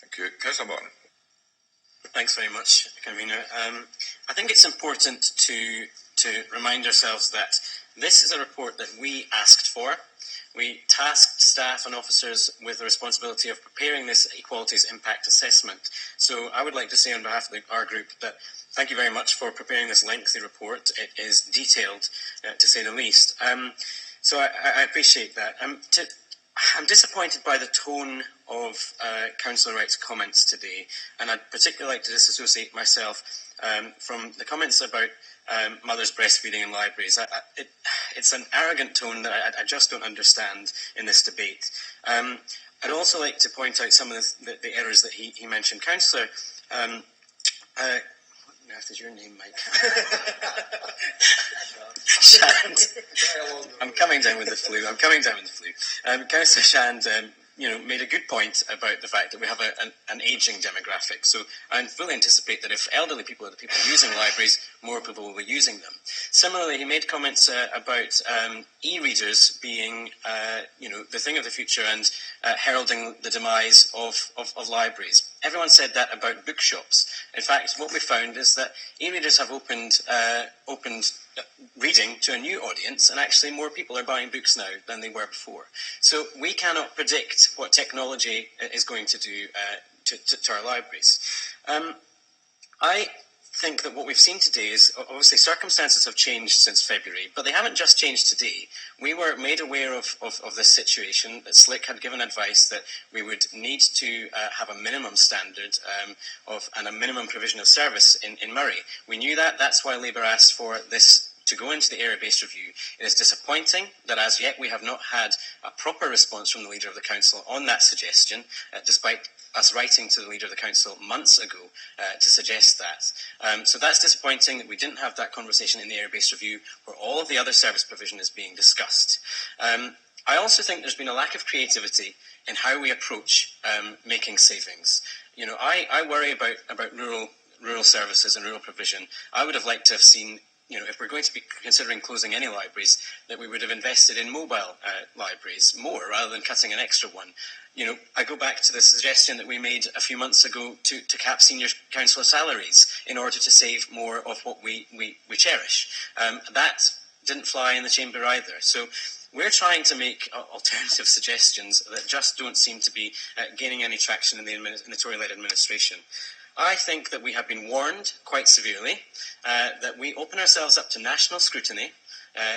Thank you. Cllr Morton. Thanks very much, Convener. I think it's important to remind ourselves that this is a report that we asked for. We tasked staff and officers with the responsibility of preparing this equalities impact assessment. So I would like to say on behalf of our group that thank you very much for preparing this lengthy report. It is detailed, to say the least. So I appreciate that. I'm disappointed by the tone of Councillor Wright's comments today, and I'd particularly like to disassociate myself from the comments about mothers breastfeeding in libraries. It's an arrogant tone that I just don't understand in this debate. I'd also like to point out some of the errors that he mentioned. Councillor, what on earth is your name, Mike? Shand. I'm coming down with the flu. Councillor Shand made a good point about the fact that we have an ageing demographic. So I fully anticipate that if elderly people are the people using libraries, more people will be using them. Similarly, he made comments about e-readers being the thing of the future and heralding the demise of libraries. Everyone said that about bookshops. In fact, what we found is that e-readers have opened reading to a new audience, and actually more people are buying books now than they were before. So we cannot predict what technology is going to do to our libraries. I think that what we've seen today is, obviously, circumstances have changed since February, but they haven't just changed today. We were made aware of this situation, that Cllr had given advice that we would need to have a minimum standard and a minimum provision of service in Moray. We knew that. That's why Labour asked for this to go into the area-based review. It is disappointing that as yet we have not had a proper response from the Leader of the Council on that suggestion, despite us writing to the Leader of the Council months ago to suggest that. So that's disappointing that we didn't have that conversation in the area-based review where all of the other service provision is being discussed. I also think there's been a lack of creativity in how we approach making savings. I worry about rural services and rural provision. I would have liked to have seen, if we're going to be considering closing any libraries, that we would have invested in mobile libraries more rather than cutting an extra one. I go back to the suggestion that we made a few months ago to cap senior councillor salaries in order to save more of what we cherish. That didn't fly in the chamber either. So we're trying to make alternative suggestions that just don't seem to be gaining any traction in the Tory-led administration. I think that we have been warned quite severely that we open ourselves up to national scrutiny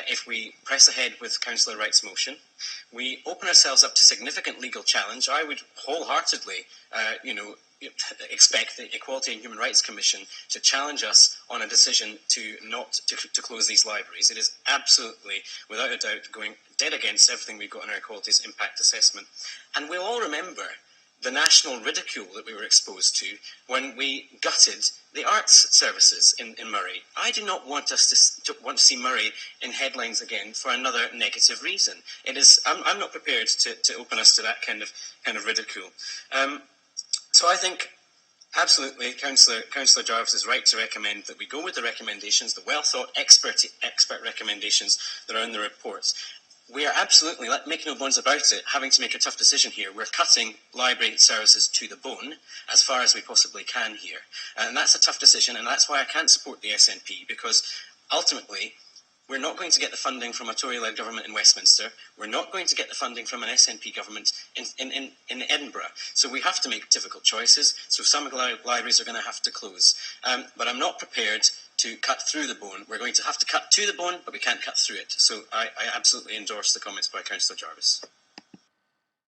if we press ahead with Councillor Wright's motion. We open ourselves up to significant legal challenge. I would wholeheartedly, expect the Equality and Human Rights Commission to challenge us on a decision to close these libraries. It is absolutely, without a doubt, going dead against everything we've got in our Equalities Impact Assessment. And we'll all remember the national ridicule that we were exposed to when we gutted the arts services in Moray. I do not want us to see Moray in headlines again for another negative reason. I'm not prepared to open us to that kind of ridicule. So I think absolutely Councillor Jarvis is right to recommend that we go with the recommendations, the well-thought expert recommendations that are in the reports. We are absolutely, make no bones about it, having to make a tough decision here. We're cutting library services to the bone as far as we possibly can here. And that's a tough decision, and that's why I can't support the SNP, because ultimately we're not going to get the funding from a Tory-led government in Westminster. We're not going to get the funding from an SNP government in Edinburgh. So we have to make difficult choices. So some libraries are going to have to close. But I'm not prepared to cut through the bone. We're going to have to cut to the bone, but we can't cut through it. So I absolutely endorse the comments by Councillor Jarvis.